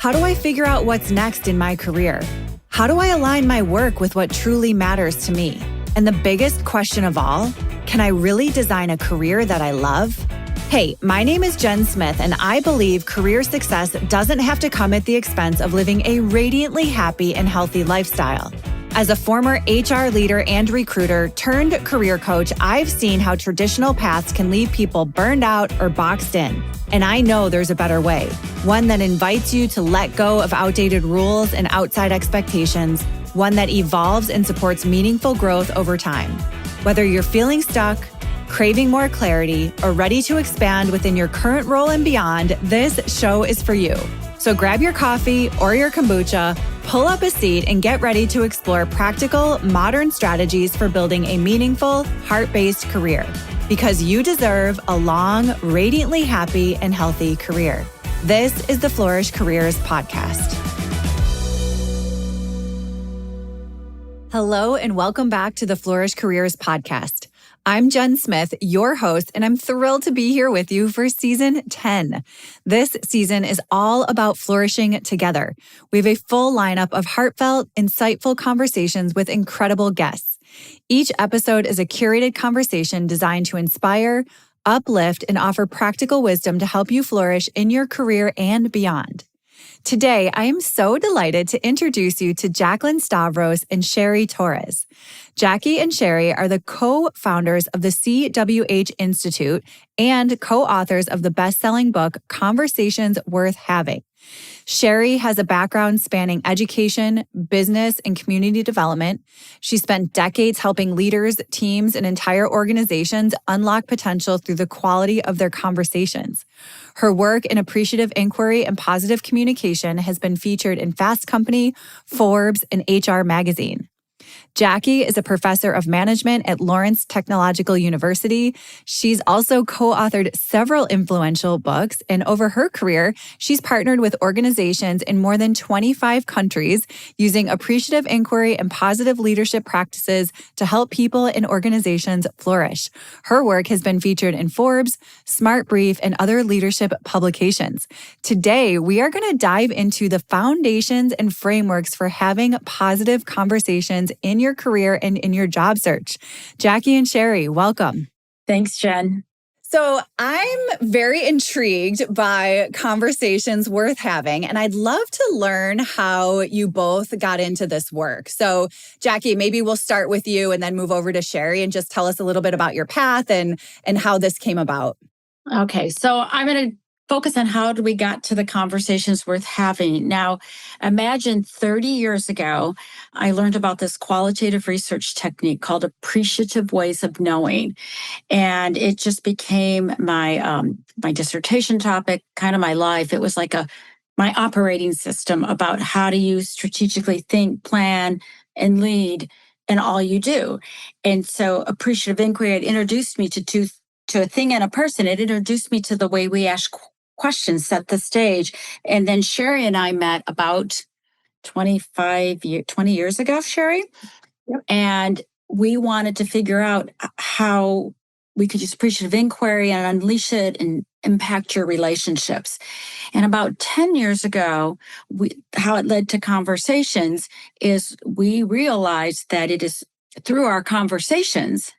How do I figure out what's next in my career? How do I align my work with what truly matters to me? And the biggest question of all, can I really design a career that I love? Hey, my name is Jen Smith, and I believe career success doesn't have to come at the expense of living a radiantly happy and healthy lifestyle. As a former HR leader and recruiter turned career coach, I've seen how traditional paths can leave people burned out or boxed in. And I know there's a better way, one that invites you to let go of outdated rules and outside expectations, one that evolves and supports meaningful growth over time. Whether you're feeling stuck, craving more clarity, or ready to expand within your current role and beyond, this show is for you. So grab your coffee or your kombucha, pull up a seat, and get ready to explore practical, modern strategies for building a meaningful, heart-based career. Because you deserve a long, radiantly happy, and healthy career. This is the Flourish Careers Podcast. Hello, and welcome back to the Flourish Careers Podcast. I'm Jen Smith, your host, and I'm thrilled to be here with you for season 10. This season is all about flourishing together. We have a full lineup of heartfelt, insightful conversations with incredible guests. Each episode is a curated conversation designed to inspire, uplift, and offer practical wisdom to help you flourish in your career and beyond. Today, I am so delighted to introduce you to Jacqueline, Stavros and Cheri Torres. Jackie and Cheri are the co-founders of the CWH Institute and co-authors of the best-selling book, Conversations Worth Having. Cheri has a background spanning education, business, and community development. She spent decades helping leaders, teams, and entire organizations unlock potential through the quality of their conversations. Her work in appreciative inquiry and positive communication has been featured in Fast Company, Forbes, and HR Magazine. Jackie is a professor of management at Lawrence Technological University. She's also co-authored several influential books, and over her career, she's partnered with organizations in more than 25 countries using appreciative inquiry and positive leadership practices to help people and organizations flourish. Her work has been featured in Forbes, Smart Brief, and other leadership publications. Today, we are going to dive into the foundations and frameworks for having positive conversations in your career and in your job search. Jackie and Cheri, welcome. Thanks, Jen. So I'm very intrigued by Conversations Worth Having, and I'd love to learn how you both got into this work. So Jackie, maybe we'll start with you and then move over to Cheri and just tell us a little bit about your path and how this came about. Okay, so I'm going to focus on how we got to the conversations worth having. Now, imagine 30 years ago, I learned about this qualitative research technique called appreciative ways of knowing. And it just became my dissertation topic, kind of my life. It was like my operating system about how do you strategically think, plan, and lead in all you do. And so appreciative inquiry had introduced me to a thing and a person. It introduced me to the way we ask questions, set the stage. And then Cheri and I met about 20 years ago, Cheri. Yep. And we wanted to figure out how we could use appreciative inquiry and unleash it and impact your relationships. And about 10 years ago, how it led to conversations is we realized that it is through our conversations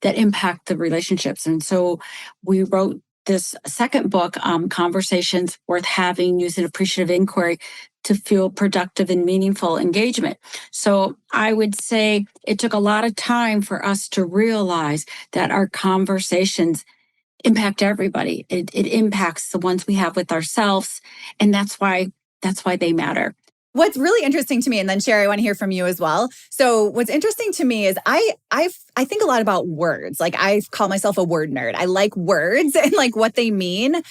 that impact the relationships. And so we wrote this second book, Conversations Worth Having, using appreciative inquiry to fuel productive and meaningful engagement. So I would say it took a lot of time for us to realize that our conversations impact everybody. It impacts the ones we have with ourselves, and that's why they matter. What's really interesting to me, and then Cheri, I want to hear from you as well. So what's interesting to me is I think a lot about words. Like I call myself a word nerd. I like words and like what they mean.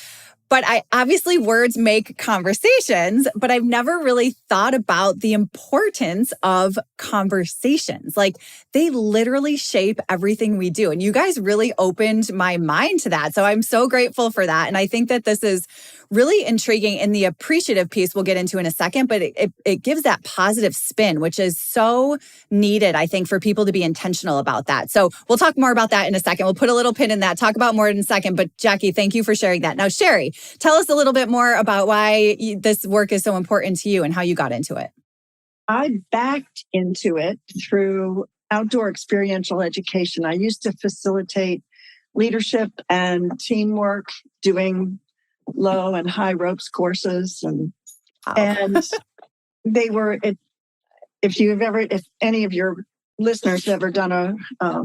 But obviously words make conversations, but I've never really thought about the importance of conversations. Like they literally shape everything we do. And you guys really opened my mind to that. So I'm so grateful for that. And I think that this is really intriguing. And the appreciative piece we'll get into in a second, but it gives that positive spin, which is so needed, I think, for people to be intentional about that. So we'll talk more about that in a second. We'll put a little pin in that, talk about more in a second. But Jackie, thank you for sharing that. Now, Cheri, tell us a little bit more about why this work is so important to you and how you got into it. I backed into it through outdoor experiential education. I used to facilitate leadership and teamwork, doing low and high ropes courses. And they were, if any of your listeners have ever done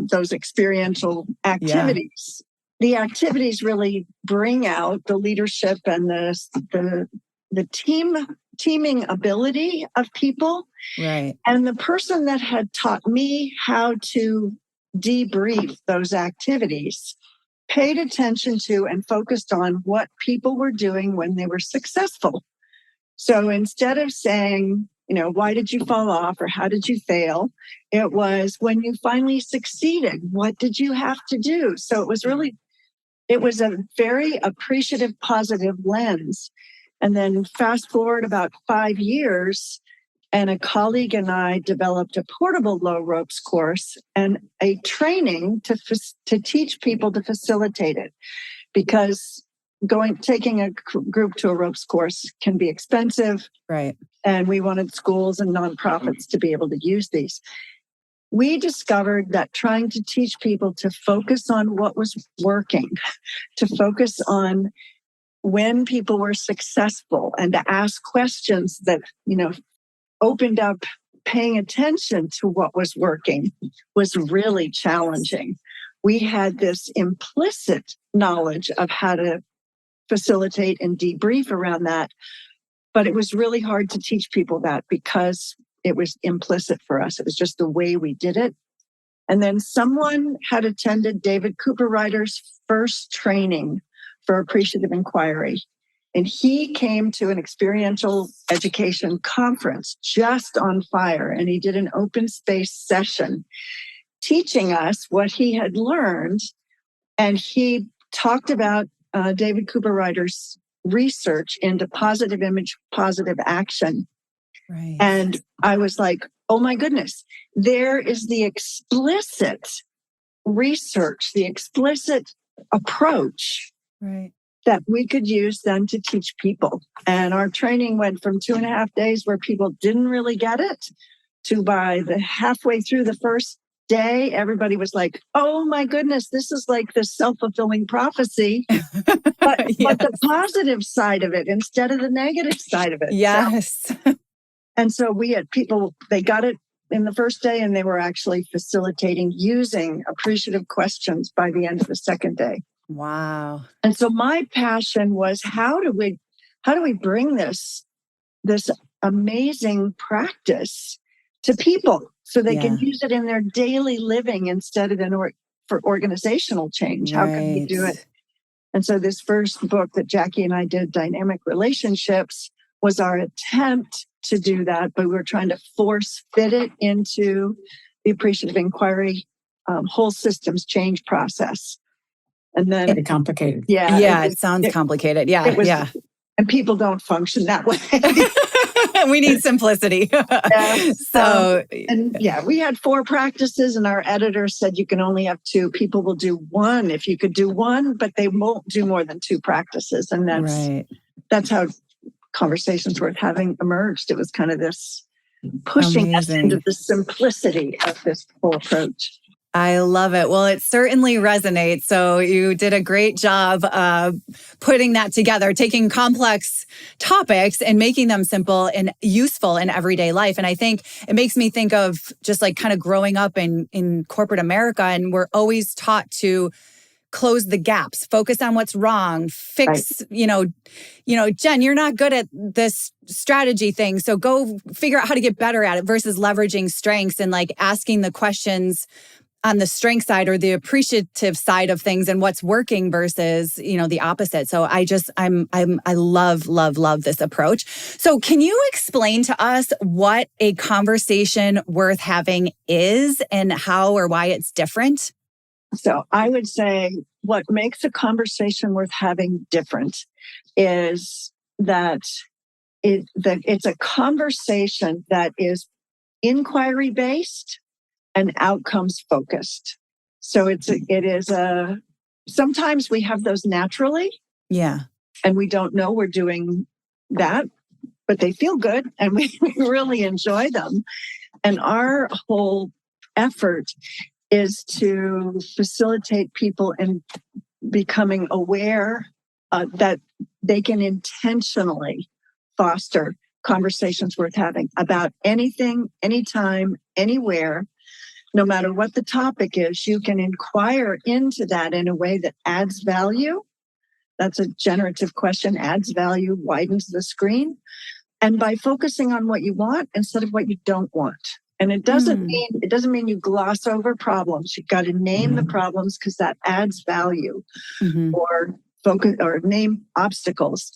those experiential activities, the activities really bring out the leadership and the teaming ability of people. Right. And the person that had taught me how to debrief those activities paid attention to and focused on what people were doing when they were successful. So instead of saying, why did you fall off or how did you fail? It was when you finally succeeded, what did you have to do? So it was a very appreciative, positive lens. And then fast forward about 5 years, and a colleague and I developed a portable low ropes course and a training to teach people to facilitate it. Because taking a group to a ropes course can be expensive. Right. And we wanted schools and nonprofits to be able to use these. We discovered that trying to teach people to focus on what was working, to focus on when people were successful and to ask questions that, opened up paying attention to what was working was really challenging. We had this implicit knowledge of how to facilitate and debrief around that, but it was really hard to teach people that because it was implicit for us. It was just the way we did it. And then someone had attended David Cooperrider's first training for Appreciative Inquiry. And he came to an experiential education conference just on fire. And he did an open space session teaching us what he had learned. And he talked about David Cooperrider's research into positive image, positive action. Right. And I was like, oh my goodness, there is the explicit research, the explicit approach. Right. That we could use then to teach people. And our training went from 2.5 days where people didn't really get it to by the halfway through the first day, everybody was like, oh my goodness, this is like the self-fulfilling prophecy, but the positive side of it instead of the negative side of it. Yes. And so we had people, they got it in the first day and they were actually facilitating using appreciative questions by the end of the second day. Wow. And so my passion was how do we bring this amazing practice to people so they can use it in their daily living instead of for organizational change? How can we do it? And so this first book that Jackie and I did, Dynamic Relationships, was our attempt to do that, but we were trying to force fit it into the Appreciative Inquiry whole systems change process. And then very complicated. Yeah. It sounds complicated. Yeah. And people don't function that way. We need simplicity. We had 4 practices and our editor said you can only have 2. People will do 1 if you could do 1, but they won't do more than 2 practices. And that's how Conversations Worth Having emerged. It was kind of this pushing us into the simplicity of this whole approach. I love it. Well, it certainly resonates. So you did a great job putting that together, taking complex topics and making them simple and useful in everyday life. And I think it makes me think of just like kind of growing up in corporate America, and we're always taught to close the gaps, focus on what's wrong, fix, Jen, you're not good at this strategy thing. So go figure out how to get better at it versus leveraging strengths and like asking the questions on the strength side or the appreciative side of things and what's working versus, the opposite. So I love this approach. So can you explain to us what a conversation worth having is and how or why it's different? So I would say what makes a conversation worth having different is that it's a conversation that is inquiry based and outcomes focused. So it is sometimes we have those naturally. Yeah. And we don't know we're doing that, but they feel good and we really enjoy them. And our whole effort is to facilitate people in becoming aware that they can intentionally foster conversations worth having about anything, anytime, anywhere, no matter what the topic is. You can inquire into that in a way that adds value. That's a generative question, adds value, widens the screen. And by focusing on what you want instead of what you don't want. And it doesn't mean you gloss over problems. You've got to name the problems because that adds value, or focus or name obstacles.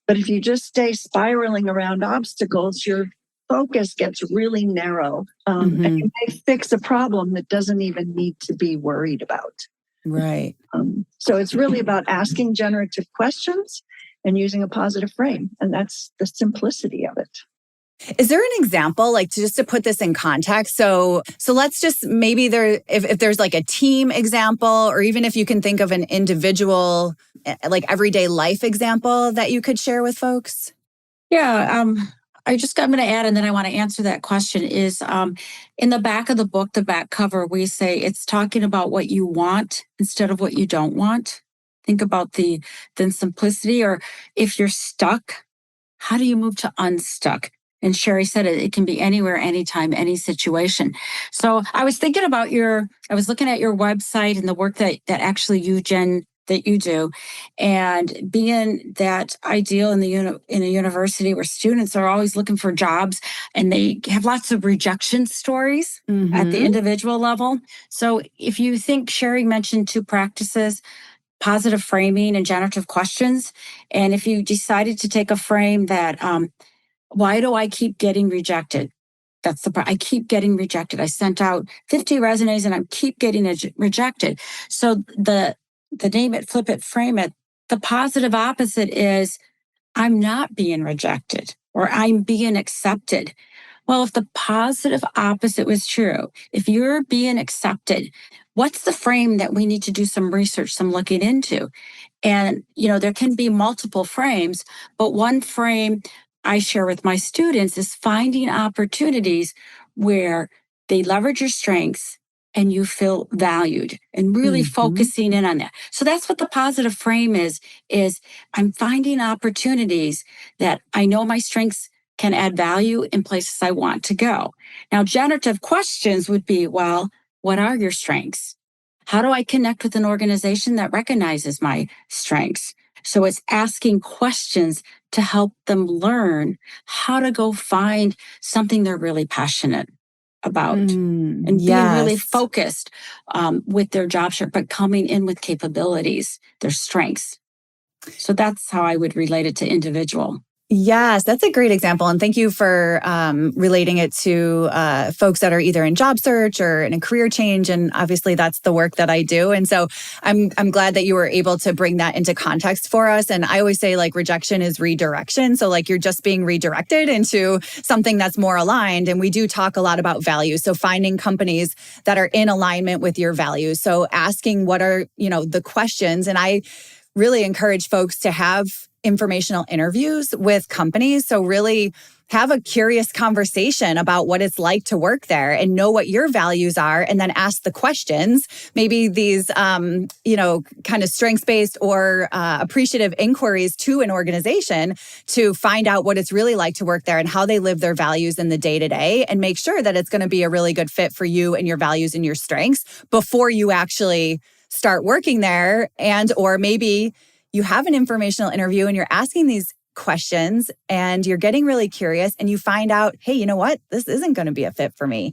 But if you just stay spiraling around obstacles, your focus gets really narrow, and you may fix a problem that doesn't even need to be worried about. Right. So it's really about asking generative questions and using a positive frame. And that's the simplicity of it. Is there an example, like just to put this in context? So let's just maybe if there's like a team example, or even if you can think of an individual, like everyday life example that you could share with folks. Yeah. I'm going to add, and then I want to answer that question is in the back of the book, the back cover, we say it's talking about what you want instead of what you don't want. Think about the simplicity, or if you're stuck, how do you move to unstuck? And Cheri said it can be anywhere, anytime, any situation. So I was thinking about I was looking at your website and the work that actually you, Jen, that you do, and being that ideal in a university where students are always looking for jobs and they have lots of rejection stories at the individual level. So if you think Cheri mentioned 2 practices, positive framing and generative questions, and if you decided to take a frame that why do I keep getting rejected? That's the part. I keep getting rejected. I sent out 50 resumes and I keep getting rejected. So the name it, flip it, frame it. The positive opposite is I'm not being rejected or I'm being accepted. Well, if the positive opposite was true, if you're being accepted, what's the frame that we need to do some research, some looking into? And, there can be multiple frames, but one frame I share with my students is finding opportunities where they leverage your strengths and you feel valued, and really focusing in on that. So that's what the positive frame is I'm finding opportunities that I know my strengths can add value in places I want to go. Now, generative questions would be, well, what are your strengths? How do I connect with an organization that recognizes my strengths? So it's asking questions to help them learn how to go find something they're really passionate about, and being really focused with their job share, but coming in with capabilities, their strengths. So that's how I would relate it to individual. Yes, that's a great example. And thank you for relating it to folks that are either in job search or in a career change. And obviously that's the work that I do. And so I'm glad that you were able to bring that into context for us. And I always say like rejection is redirection. So like you're just being redirected into something that's more aligned. And we do talk a lot about values. So finding companies that are in alignment with your values. So asking what are, the questions. And I really encourage folks to have informational interviews with companies. So really have a curious conversation about what it's like to work there and know what your values are, and then ask the questions, maybe these, kind of strengths-based or appreciative inquiries to an organization to find out what it's really like to work there and how they live their values in the day-to-day, and make sure that it's going to be a really good fit for you and your values and your strengths before you actually start working there. And, or maybe you have an informational interview and you're asking these questions and you're getting really curious and you find out, hey, you know what? This isn't going to be a fit for me.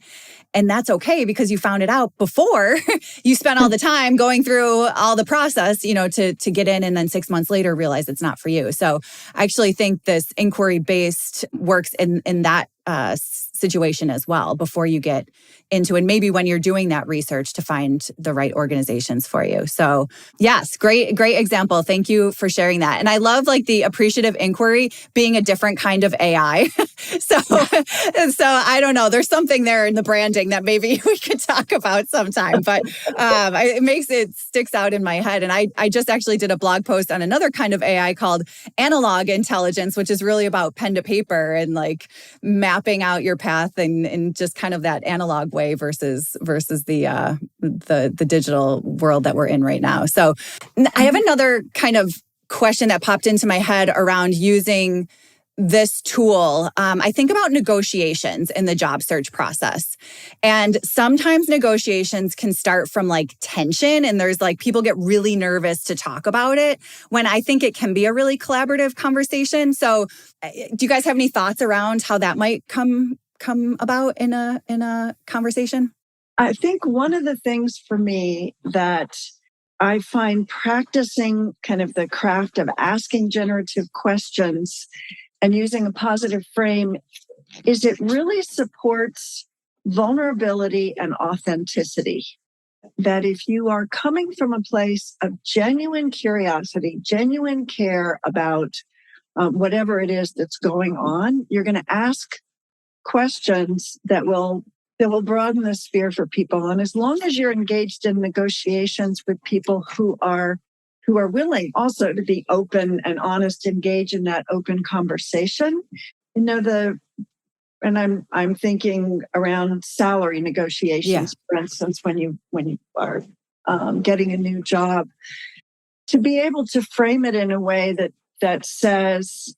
And that's okay because you found it out before you spent all the time going through all the process, to get in, and then 6 months later realize it's not for you. So I actually think this inquiry-based works in that situation as well before you get into, and maybe when you're doing that research to find the right organizations for you. So yes, great example. Thank you for sharing that. And I love like the appreciative inquiry being a different kind of AI. So I don't know. There's something there in the branding that maybe we could talk about sometime. But it sticks out in my head. And I just actually did a blog post on another kind of AI called analog intelligence, which is really about pen to paper and like mapping out your path and just kind of that analog way versus the digital world that we're in right now. So I have another kind of question that popped into my head around using this tool. I think about negotiations in the job search process. And sometimes negotiations can start from like tension, and there's like people get really nervous to talk about it when I think it can be a really collaborative conversation. So do you guys have any thoughts around how that might come about in a conversation? I think one of the things for me that I find practicing kind of the craft of asking generative questions and using a positive frame is it really supports vulnerability and authenticity. That if you are coming from a place of genuine curiosity, genuine care about whatever it is that's going on, you're going to ask questions that will broaden the sphere for people. And as long as you're engaged in negotiations with people who are willing also to be open and honest, engage in that open conversation, and I'm thinking around salary negotiations, for instance, when you are getting a new job, to be able to frame it in a way that says,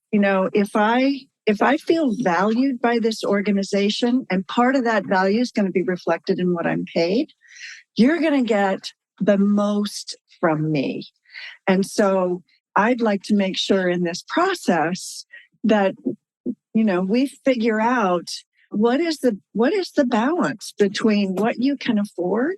if I feel valued by this organization, and part of that value is going to be reflected in what I'm paid, you're going to get the most from me. And so I'd like to make sure in this process that, we figure out what is the balance between what you can afford,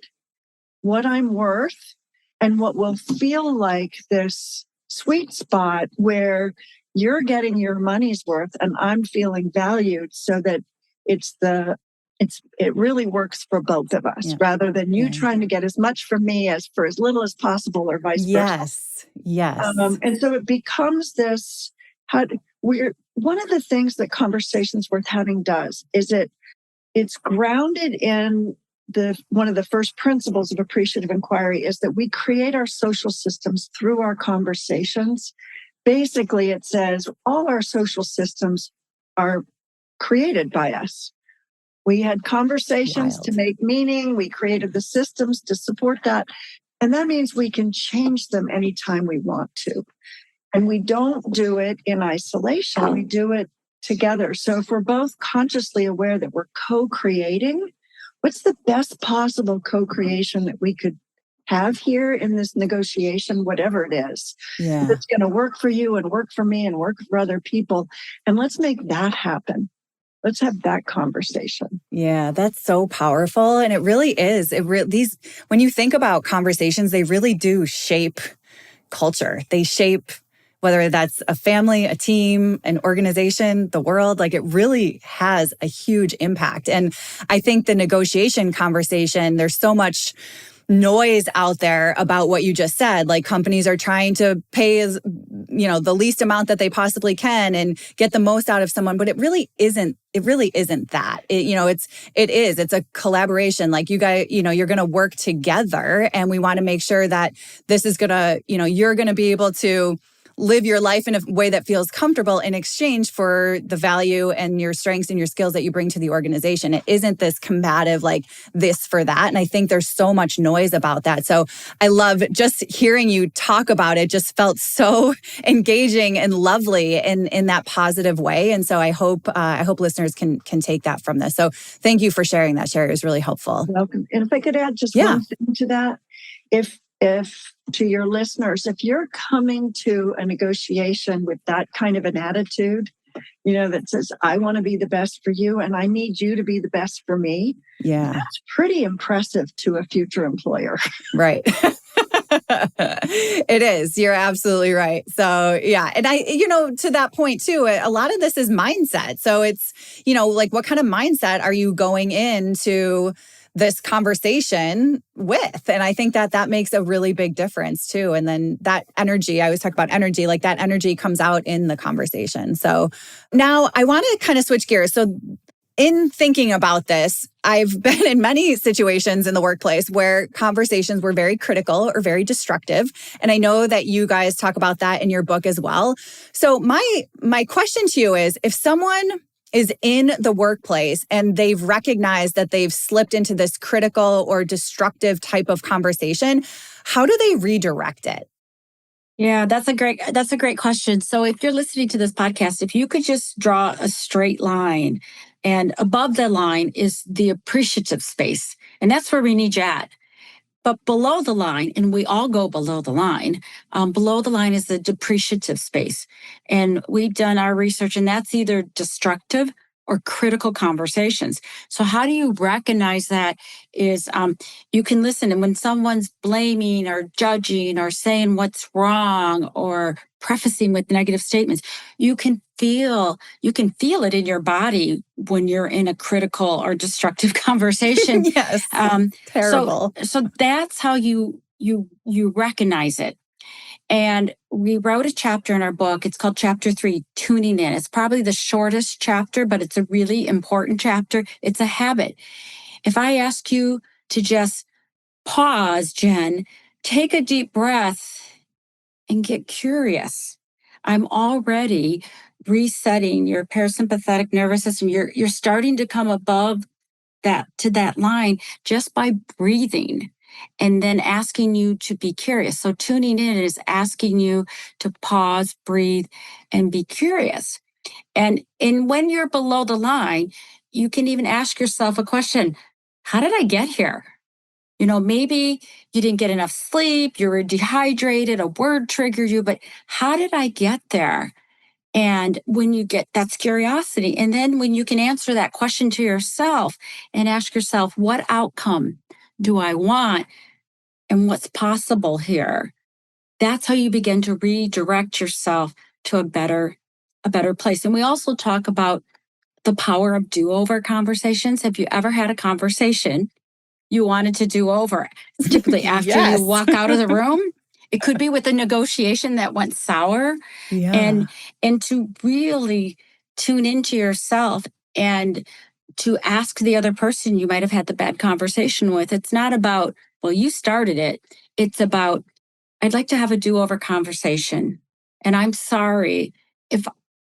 what I'm worth, and what will feel like this sweet spot where you're getting your money's worth and I'm feeling valued, so that it really works for both of us, rather than you trying to get as much from me as for as little as possible, or vice versa. Yes. And so it becomes this. One of the things that Conversations Worth Having does is it's grounded in one of the first principles of appreciative inquiry is that we create our social systems through our conversations. Basically, it says all our social systems are created by us. We had conversations to make meaning. We created the systems to support that. And that means we can change them anytime we want to. And we don't do it in isolation. We do it together. So if we're both consciously aware that we're co-creating, what's the best possible co-creation that we could have here in this negotiation, whatever it is, that's going to work for you and work for me and work for other people. And let's make that happen. Let's have that conversation. Yeah, that's so powerful. And it really is. When you think about conversations, they really do shape culture. They shape whether that's a family, a team, an organization, the world. Like, it really has a huge impact. And I think the negotiation conversation, there's so much noise out there about what you just said. Like, companies are trying to pay the least amount that they possibly can and get the most out of someone, but it really isn't that. It's a collaboration. Like, you guys, you're going to work together, and we want to make sure that this is going to, you're going to be able to live your life in a way that feels comfortable in exchange for the value and your strengths and your skills that you bring to the organization. It isn't this combative, like this for that. And I think there's so much noise about that. So I love just hearing you talk about it. Just felt so engaging and lovely in that positive way. And so I hope listeners can take that from this. So thank you for sharing that, Cheri. It was really helpful. Welcome. And if I could add just one thing to that, if to your listeners, if you're coming to a negotiation with that kind of an attitude, that says, I want to be the best for you and I need you to be the best for me. Yeah. That's pretty impressive to a future employer. Right. It is. You're absolutely right. So, yeah. And to that point too, a lot of this is mindset. So it's, like what kind of mindset are you going into this conversation with? And I think that makes a really big difference too. And then that energy, I always talk about energy, like that energy comes out in the conversation. So now I want to kind of switch gears. So in thinking about this, I've been in many situations in the workplace where conversations were very critical or very destructive. And I know that you guys talk about that in your book as well. So my question to you is, if someone is in the workplace and they've recognized that they've slipped into this critical or destructive type of conversation, how do they redirect it? Yeah, that's a great question. So if you're listening to this podcast, if you could just draw a straight line, and above the line is the appreciative space, and that's where we need you at. But below the line, and we all go below the line is the depreciative space. And we've done our research, and that's either destructive or critical conversations. So how do you recognize that is you can listen, and when someone's blaming or judging or saying what's wrong or prefacing with negative statements, you can feel it in your body when you're in a critical or destructive conversation. Yes. Terrible. So that's how you recognize it. And we wrote a chapter in our book. It's called Chapter 3, Tuning In. It's probably the shortest chapter, but it's a really important chapter. It's a habit. If I ask you to just pause, Jen, take a deep breath and get curious, I'm already resetting your parasympathetic nervous system. You're starting to come above that line just by breathing. And then asking you to be curious. So tuning in is asking you to pause, breathe, and be curious. And when you're below the line, you can even ask yourself a question: how did I get here? Maybe you didn't get enough sleep, you were dehydrated, a word triggered you, but how did I get there? And when you get, that's curiosity. And then when you can answer that question to yourself and ask yourself, what outcome do I want and what's possible here? That's how you begin to redirect yourself to a better place. And we also talk about the power of do-over conversations. Have you ever had a conversation you wanted to do over? It's typically after Yes. you walk out of the room. It could be with a negotiation that went sour. Yeah. And to really tune into yourself and to ask the other person you might have had the bad conversation with. It's not about, well, you started it. It's about, I'd like to have a do-over conversation. And I'm sorry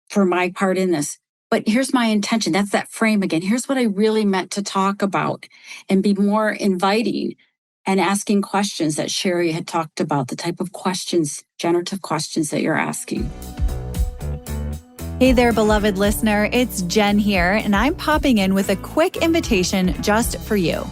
for my part in this, but here's my intention. That's that frame again. Here's what I really meant to talk about, and be more inviting and asking questions that Cheri had talked about, the type of questions, generative questions that you're asking. Hey there, beloved listener. It's Jen here, and I'm popping in with a quick invitation just for you.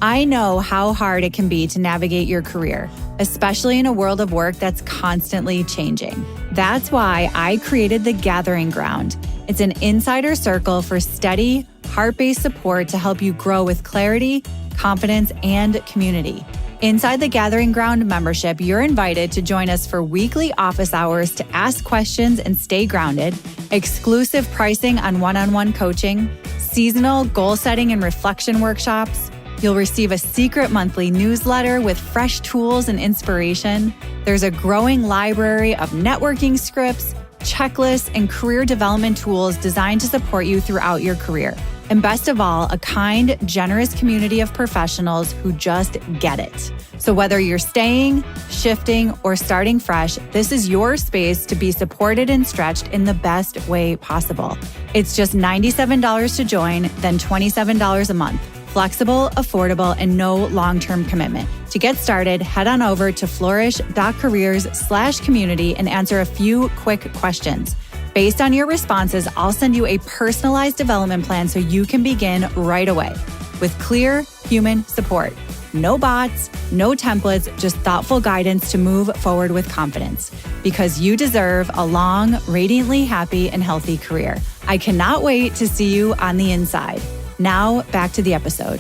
I know how hard it can be to navigate your career, especially in a world of work that's constantly changing. That's why I created The Gathering Ground. It's an insider circle for steady, heart-based support to help you grow with clarity, confidence, and community. Inside the Gathering Ground membership, you're invited to join us for weekly office hours to ask questions and stay grounded, exclusive pricing on one-on-one coaching, seasonal goal setting and reflection workshops. You'll receive a secret monthly newsletter with fresh tools and inspiration. There's a growing library of networking scripts, checklists, and career development tools designed to support you throughout your career. And best of all, a kind, generous community of professionals who just get it. So whether you're staying, shifting, or starting fresh, this is your space to be supported and stretched in the best way possible. It's just $97 to join, then $27 a month. Flexible, affordable, and no long-term commitment. To get started, head on over to flourish.careers/community and answer a few quick questions. Based on your responses, I'll send you a personalized development plan so you can begin right away with clear human support. No bots, no templates, just thoughtful guidance to move forward with confidence. Because you deserve a long, radiantly happy, and healthy career. I cannot wait to see you on the inside. Now, back to the episode.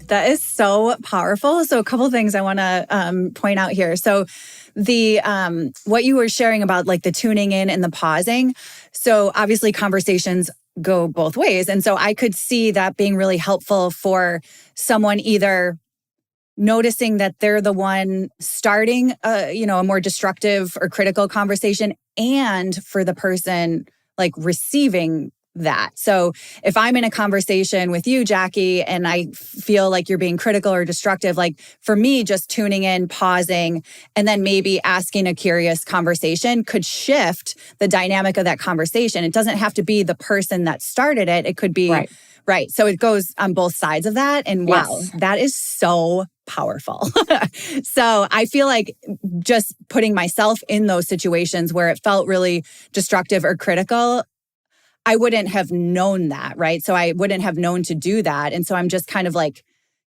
That is so powerful. So a couple of things I want to point out here. So the what you were sharing about like the tuning in and the pausing. So obviously conversations go both ways. And so I could see that being really helpful for someone either noticing that they're the one starting a more destructive or critical conversation, and for the person like receiving that. So if I'm in a conversation with you, Jackie, and I feel like you're being critical or destructive, like for me, just tuning in, pausing, and then maybe asking a curious conversation could shift the dynamic of that conversation. It doesn't have to be the person that started it. It could be, right. So it goes on both sides of that. And wow, that is so powerful. So I feel like just putting myself in those situations where it felt really destructive or critical, I wouldn't have known that, right? So I wouldn't have known to do that. And so I'm just kind of like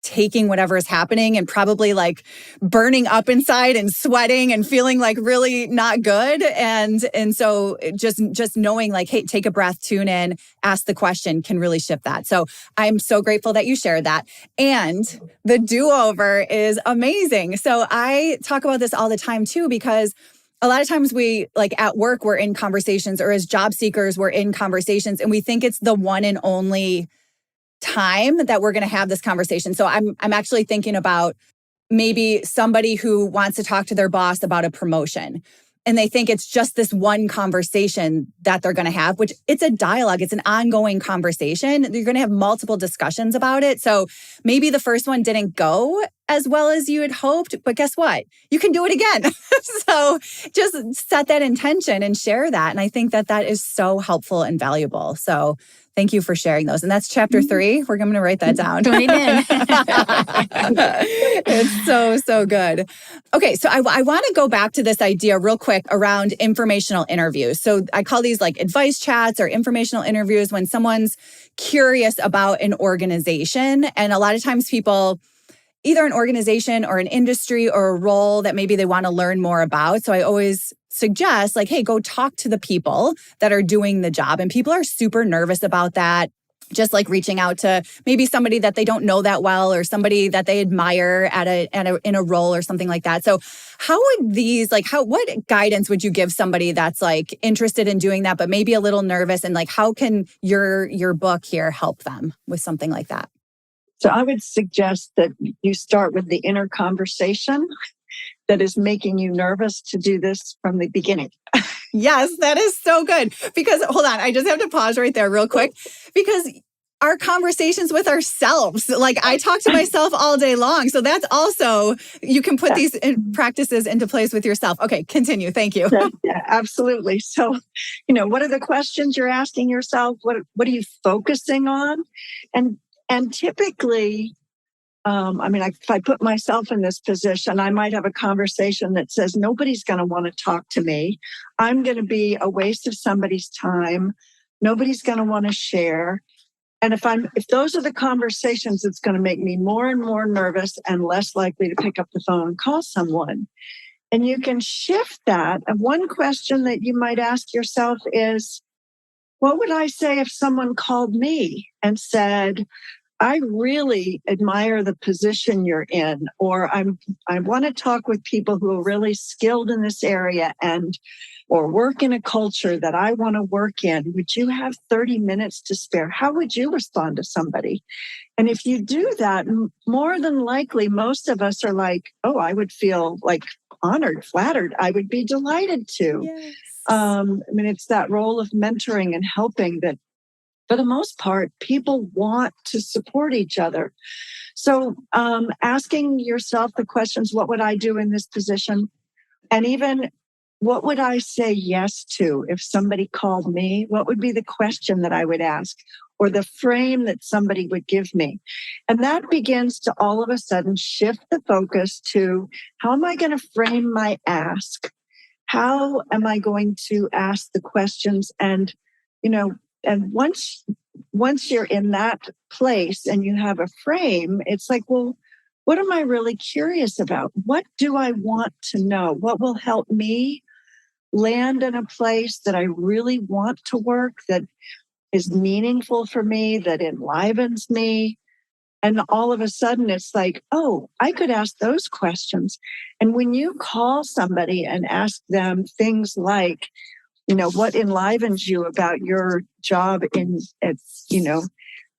taking whatever is happening and probably like burning up inside and sweating and feeling like really not good. And so just knowing like, hey, take a breath, tune in, ask the question can really shift that. So I'm so grateful that you shared that. And the do-over is amazing. So I talk about this all the time too, because a lot of times we like at work, we're in conversations, or as job seekers, we're in conversations and we think it's the one and only time that we're going to have this conversation. So I'm actually thinking about maybe somebody who wants to talk to their boss about a promotion. And they think it's just this one conversation that they're going to have, which it's a dialogue. It's an ongoing conversation. You're going to have multiple discussions about it. So maybe the first one didn't go as well as you had hoped, but guess what? You can do it again. So just set that intention and share that. And I think that that is so helpful and valuable. So thank you for sharing those. And that's chapter 3. We're going to write that down. It's so good. Okay, so I want to go back to this idea real quick around informational interviews. So I call these like advice chats or informational interviews when someone's curious about an organization. And a lot of times people, either an organization or an industry or a role that maybe they want to learn more about. So I always suggest like, hey, go talk to the people that are doing the job. And people are super nervous about that. Just like reaching out to maybe somebody that they don't know that well, or somebody that they admire in a role or something like that. So how would these, like, what guidance would you give somebody that's like interested in doing that, but maybe a little nervous, and like, how can your book here help them with something like that? So I would suggest that you start with the inner conversation that is making you nervous to do this from the beginning. Yes, that is so good. Because hold on, I just have to pause right there real quick, because our conversations with ourselves, like I talk to myself all day long. So that's also, you can put these practices into place with yourself. Okay, continue. Thank you. Yeah, absolutely. So, what are the questions you're asking yourself? What are you focusing on? And typically, if I put myself in this position, I might have a conversation that says, nobody's going to want to talk to me. I'm going to be a waste of somebody's time. Nobody's going to want to share. And if those are the conversations, it's going to make me more and more nervous and less likely to pick up the phone and call someone. And you can shift that. And one question that you might ask yourself is, what would I say if someone called me and said, I really admire the position you're in, or I want to talk with people who are really skilled in this area or work in a culture that I want to work in. Would you have 30 minutes to spare? How would you respond to somebody? And if you do that, more than likely, most of us are like, oh, I would feel like honored, flattered. I would be delighted to. Yes. It's that role of mentoring and helping that, for the most part, people want to support each other. So asking yourself the questions, what would I do in this position? And even, what would I say yes to if somebody called me? What would be the question that I would ask, or the frame that somebody would give me? And that begins to all of a sudden shift the focus to, how am I going to frame my ask? How am I going to ask the questions? And, and once you're in that place and you have a frame, it's like, well, what am I really curious about? What do I want to know? What will help me land in a place that I really want to work, that is meaningful for me, that enlivens me? And all of a sudden it's like, oh, I could ask those questions. And when you call somebody and ask them things like, what enlivens you about your job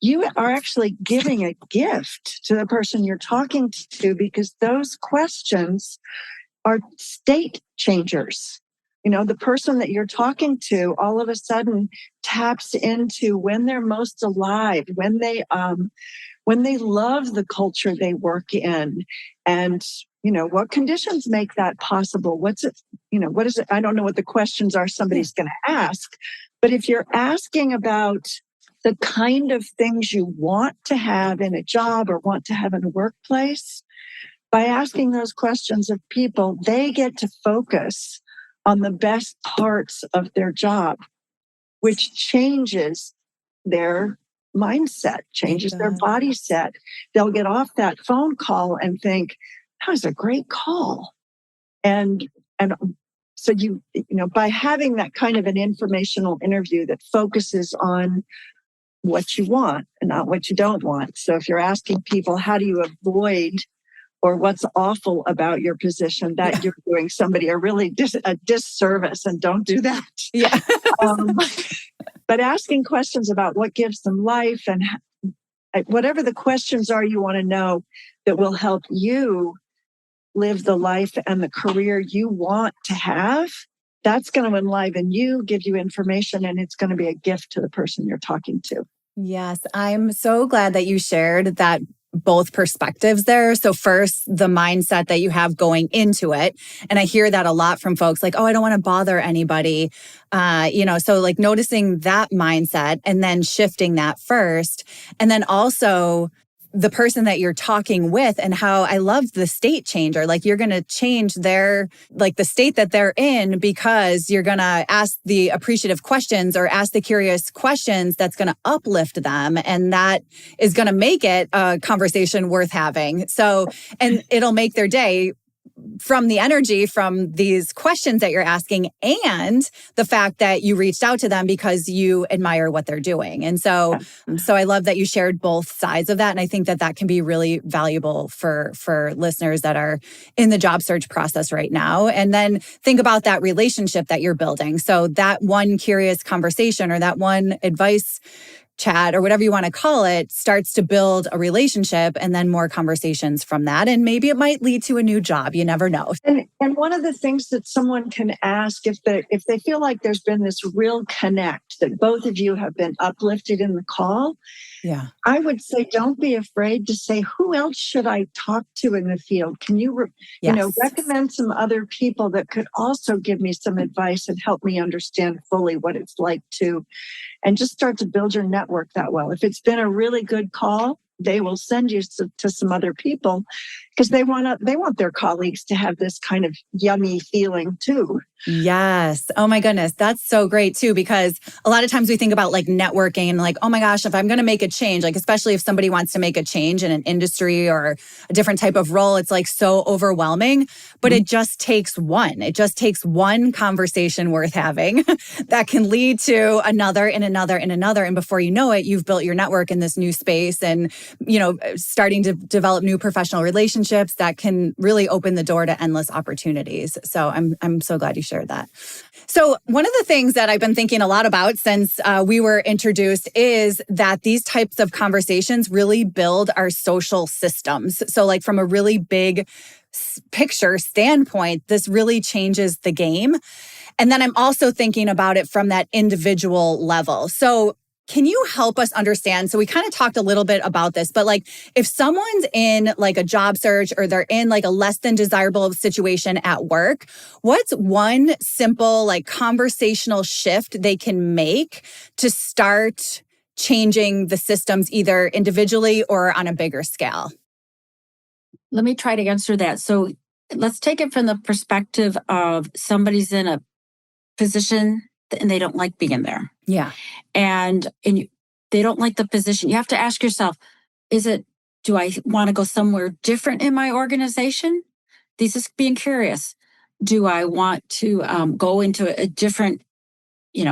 you are actually giving a gift to the person you're talking to, because those questions are state changers. The person that you're talking to all of a sudden taps into when they're most alive, when they love the culture they work in, and what conditions make that possible. What is it? I don't know what the questions are somebody's going to ask, but if you're asking about the kind of things you want to have in a job or want to have in a workplace, by asking those questions of people, they get to focus on the best parts of their job, which changes their mindset, changes their body set. They'll get off that phone call and think, that was a great call. And so by having that kind of an informational interview that focuses on what you want and not what you don't want. So if you're asking people, how do you avoid or what's awful about your position, that you're doing somebody a disservice, and don't do that. Yeah. But asking questions about what gives them life and whatever the questions are you want to know that will help you live the life and the career you want to have, that's going to enliven you, give you information, and it's going to be a gift to the person you're talking to. Yes, I'm so glad that you shared that both perspectives there. So first, the mindset that you have going into it. And I hear that a lot from folks like, oh, I don't want to bother anybody. So like noticing that mindset and then shifting that first. And then also the person that you're talking with, and how I love the state changer. Like you're going to change the state that they're in, because you're going to ask the appreciative questions or ask the curious questions that's going to uplift them. And that is going to make it a conversation worth having. So, and it'll make their day from the energy from these questions that you're asking, and the fact that you reached out to them because you admire what they're doing. And so I love that you shared both sides of that. And I think that can be really valuable for listeners that are in the job search process right now. And then think about that relationship that you're building. So that one curious conversation or that one advice chat or whatever you want to call it starts to build a relationship, and then more conversations from that. And maybe it might lead to a new job. You never know. And one of the things that someone can ask, if they feel like there's been this real connect, that both of you have been uplifted in the call, I would say, don't be afraid to say, who else should I talk to in the field? Can you, recommend some other people that could also give me some advice and help me understand fully what it's like to, and just start to build your network that well. If it's been a really good call, they will send you to some other people, because they want their colleagues to have this kind of yummy feeling too. Yes. Oh my goodness. That's so great too, because a lot of times we think about like networking and like, oh my gosh, if I'm going to make a change, like especially if somebody wants to make a change in an industry or a different type of role, it's like so overwhelming, but it just takes one. It just takes one conversation worth having that can lead to another and another and another. And before you know it, you've built your network in this new space and, starting to develop new professional relationships that can really open the door to endless opportunities. So I'm so glad you shared that. So one of the things that I've been thinking a lot about since we were introduced is that these types of conversations really build our social systems. So like from a really big picture standpoint, this really changes the game. And then I'm also thinking about it from that individual level. So can you help us understand? So we kind of talked a little bit about this, but like if someone's in like a job search or they're in like a less than desirable situation at work, what's one simple like conversational shift they can make to start changing the systems either individually or on a bigger scale? Let me try to answer that. So let's take it from the perspective of somebody's in a position and they don't like being there. Yeah. And they don't like the position. You have to ask yourself, do I want to go somewhere different in my organization? This is being curious. Do I want to go into a different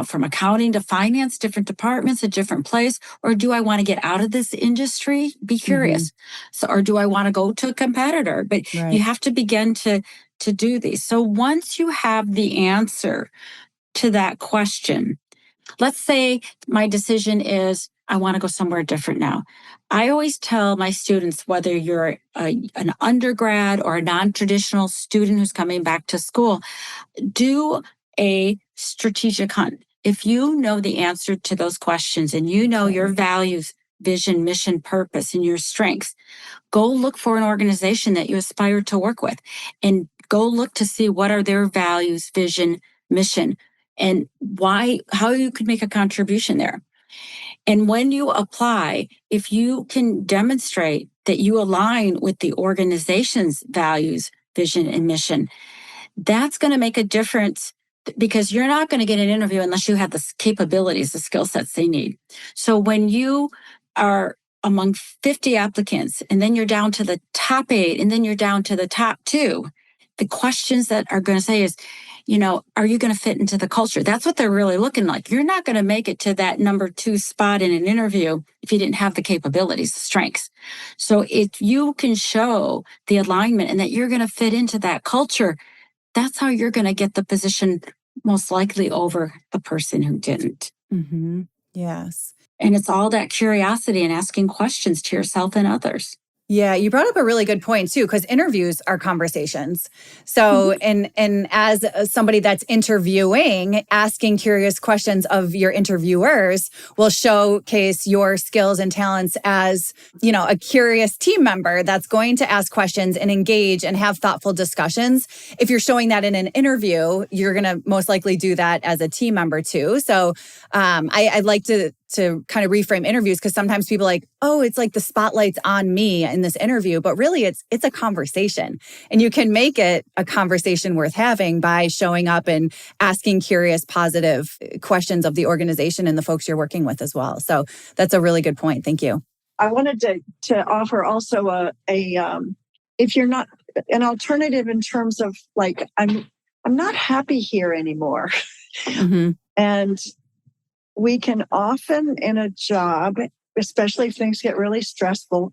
from accounting to finance, different departments, a different place? Or do I want to get out of this industry? Be curious. So, or do I want to go to a competitor? But you have to begin to do these. So once you have the answer to that question, let's say my decision is I want to go somewhere different now. I always tell my students, whether you're an undergrad or a non-traditional student who's coming back to school, do a strategic hunt. If you know the answer to those questions and you know your values, vision, mission, purpose, and your strengths, go look for an organization that you aspire to work with and go look to see what are their values, vision, mission, and how you could make a contribution there. And when you apply, if you can demonstrate that you align with the organization's values, vision, and mission, that's going to make a difference, because you're not going to get an interview unless you have the capabilities, the skill sets they need. So when you are among 50 applicants and then you're down to the top 8 and then you're down to the top 2, the questions that are going to say is, are you going to fit into the culture? That's what they're really looking like. You're not going to make it to that number 2 spot in an interview if you didn't have the capabilities, the strengths. So if you can show the alignment and that you're going to fit into that culture, that's how you're going to get the position most likely over the person who didn't. Mm-hmm. Yes. And it's all that curiosity and asking questions to yourself and others. Yeah, you brought up a really good point too, because interviews are conversations. So, and as somebody that's interviewing, asking curious questions of your interviewers will showcase your skills and talents as, a curious team member that's going to ask questions and engage and have thoughtful discussions. If you're showing that in an interview, you're going to most likely do that as a team member too. So, I'd like to kind of reframe interviews, because sometimes people are like, oh, it's like the spotlight's on me in this interview, but really it's a conversation, and you can make it a conversation worth having by showing up and asking curious, positive questions of the organization and the folks you're working with as well. So that's a really good point. Thank you. I wanted to offer also if you're not an alternative in terms of like, I'm not happy here anymore. Mm-hmm. And we can often in a job, especially if things get really stressful,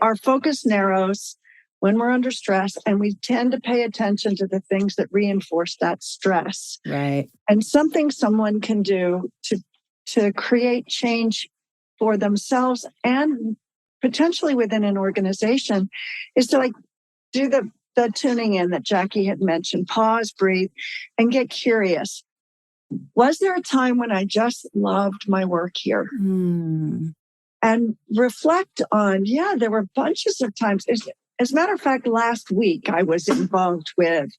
our focus narrows when we're under stress, and we tend to pay attention to the things that reinforce that stress. Right. And something someone can do to create change for themselves and potentially within an organization is to do the tuning in that Jackie had mentioned, pause, breathe, and get curious. Was there a time when I just loved my work here? And reflect on, there were bunches of times. As a matter of fact, last week I was involved with,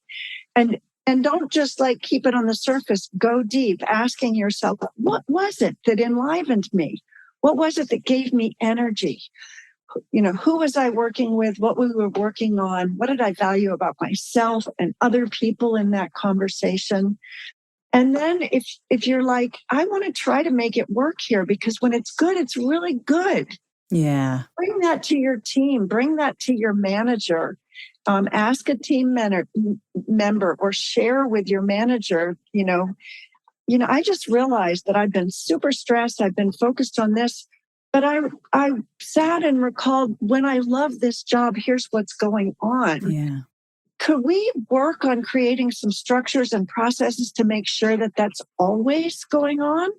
and don't just keep it on the surface, go deep, asking yourself, what was it that enlivened me? What was it that gave me energy? Who was I working with? What we were working on? What did I value about myself and other people in that conversation? And then if you're like, I want to try to make it work here, because when it's good, it's really good. Yeah. Bring that to your team. Bring that to your manager. Ask a team member or share with your manager, I just realized that I've been super stressed. I've been focused on this, but I sat and recalled, when I love this job, here's what's going on. Yeah. Could we work on creating some structures and processes to make sure that that's always going on?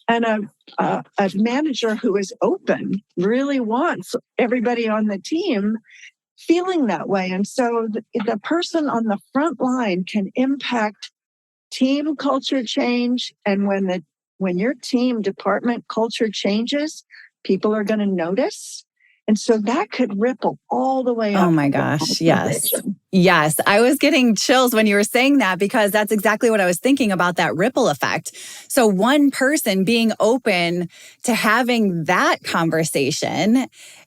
And a manager who is open really wants everybody on the team feeling that way. And so the person on the front line can impact team culture change. And when your team department culture changes, people are going to notice. And so that could ripple all the way up. Oh my gosh. Yes. Yes. I was getting chills when you were saying that, because that's exactly what I was thinking about, that ripple effect. So one person being open to having that conversation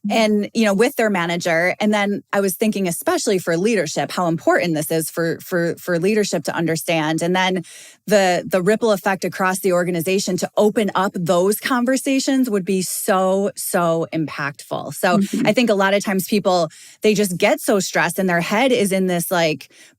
and, with their manager. And then I was thinking, especially for leadership, how important this is for leadership to understand. And then the ripple effect across the organization to open up those conversations would be so, so impactful. So I think a lot of times people, they just get so stressed and their head is in this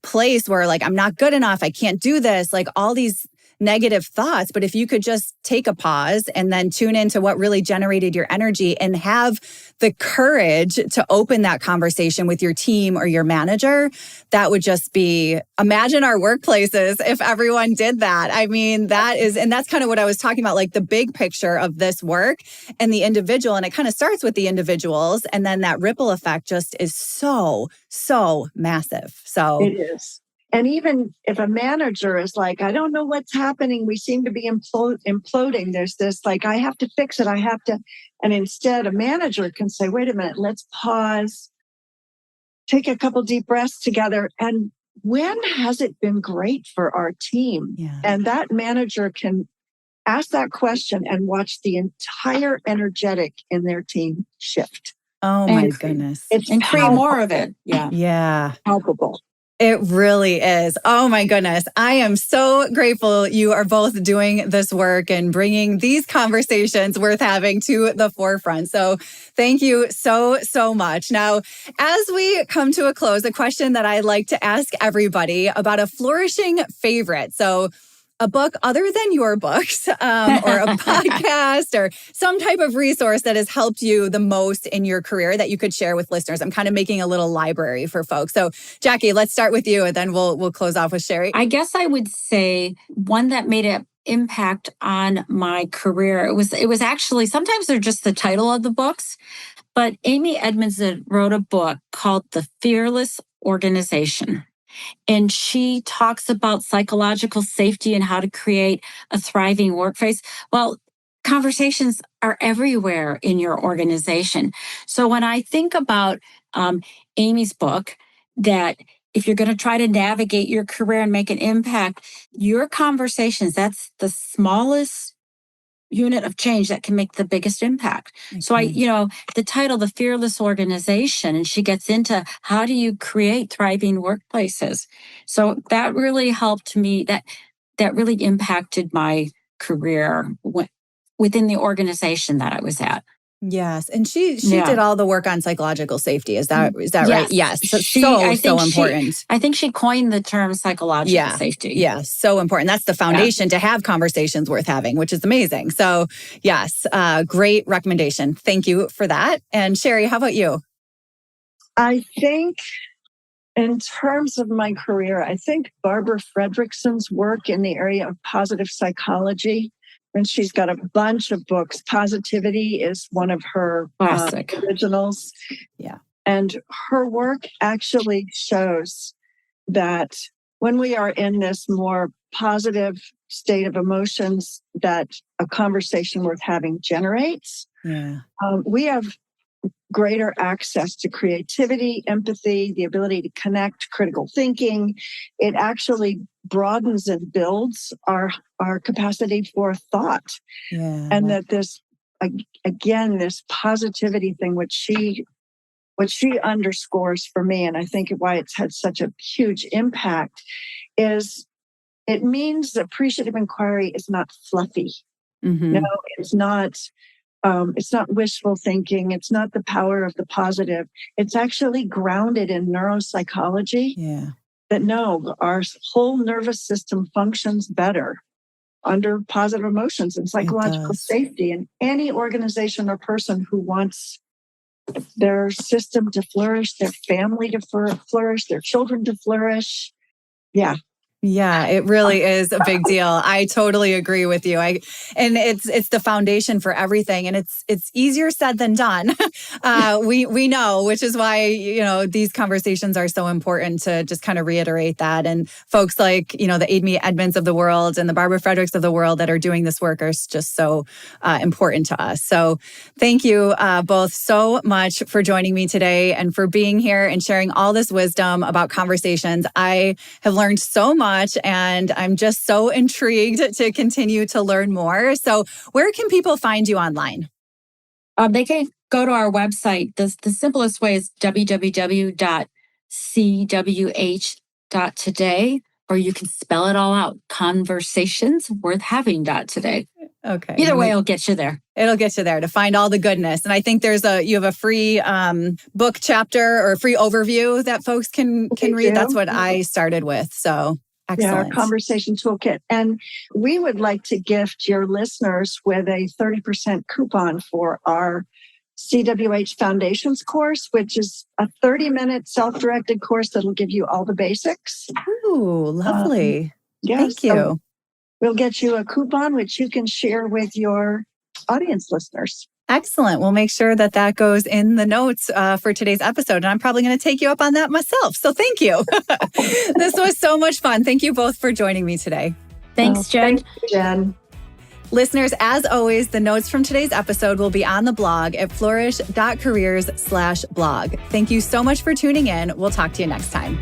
place where I'm not good enough. I can't do this. All these negative thoughts. But if you could just take a pause and then tune into what really generated your energy and have the courage to open that conversation with your team or your manager, that would just be, imagine our workplaces if everyone did that. I mean, that's kind of what I was talking about, like the big picture of this work and the individual. And it kind of starts with the individuals. And then that ripple effect just is so massive. So it is. And even if a manager is like, I don't know what's happening, we seem to be imploding. There's this, like, I have to fix it. And instead a manager can say, wait a minute, let's pause, take a couple deep breaths together. And when has it been great for our team? Yeah. And that manager can ask that question and watch the entire energetic in their team shift. Oh my goodness. And create more of it. Yeah. Yeah. Palpable. It really is. Oh my goodness. I am so grateful you are both doing this work and bringing these conversations worth having to the forefront. So thank you so much. Now, as we come to a close, a question that I like to ask everybody about a flourishing favorite. So a book other than your books, or a podcast or some type of resource that has helped you the most in your career that you could share with listeners. I'm kind of making a little library for folks. So Jackie, let's start with you and then we'll close off with Cheri. I guess I would say one that made an impact on my career. It was actually, sometimes they're just the title of the books, but Amy Edmondson wrote a book called The Fearless Organization. And she talks about psychological safety and how to create a thriving workplace. Well, conversations are everywhere in your organization. So when I think about Amy's book, that if you're going to try to navigate your career and make an impact, your conversations, that's the smallest unit of change that can make the biggest impact. Okay. So the title, The Fearless Organization, and she gets into how do you create thriving workplaces. So that really helped me, that really impacted my career within the organization that I was at. Yes. And she did all the work on psychological safety. Is that right? Yes. So important. I think she coined the term psychological safety. Yeah. So important. That's the foundation to have conversations worth having, which is amazing. So yes, great recommendation. Thank you for that. And Cheri, how about you? I think in terms of my career, I think Barbara Fredrickson's work in the area of positive psychology, and she's got a bunch of books. Positivity is one of her originals. Yeah. And her work actually shows that when we are in this more positive state of emotions that a conversation worth having generates, we have greater access to creativity, empathy, the ability to connect, critical thinking. It actually broadens and builds our capacity for thought. Yeah. And that this positivity thing, which she underscores for me, and I think why it's had such a huge impact, is it means appreciative inquiry is not fluffy. Mm-hmm. No, it's not. It's not wishful thinking. It's not the power of the positive. It's actually grounded in neuropsychology. Yeah. That our whole nervous system functions better under positive emotions and psychological safety. And any organization or person who wants their system to flourish, their family to flourish, their children to flourish. Yeah. Yeah, it really is a big deal. I totally agree with you. And it's the foundation for everything, and it's easier said than done. We know, which is why these conversations are so important to just kind of reiterate that. And folks like the Amy Edmonds of the world and the Barbara Fredericks of the world that are doing this work are just so important to us. So thank you both so much for joining me today and for being here and sharing all this wisdom about conversations. I have learned so much. And I'm just so intrigued to continue to learn more. So where can people find you online? They can go to our website. The simplest way is www.cwh.today, or you can spell it all out, conversationsworthhaving.today. Okay. Either way, it'll get you there. It'll get you there to find all the goodness. And I think you have a free book chapter or a free overview that folks can read. That's what I started with. So Excellent. Our conversation toolkit. And we would like to gift your listeners with a 30% coupon for our CWH Foundations course, which is a 30-minute self-directed course that'll give you all the basics. Ooh, lovely. Thank you. So we'll get you a coupon, which you can share with your audience listeners. Excellent. We'll make sure that goes in the notes for today's episode. And I'm probably going to take you up on that myself. So thank you. This was so much fun. Thank you both for joining me today. Thanks, Jen. Thank you, Jen. Listeners, as always, the notes from today's episode will be on the blog at flourish.careers/blog. Thank you so much for tuning in. We'll talk to you next time.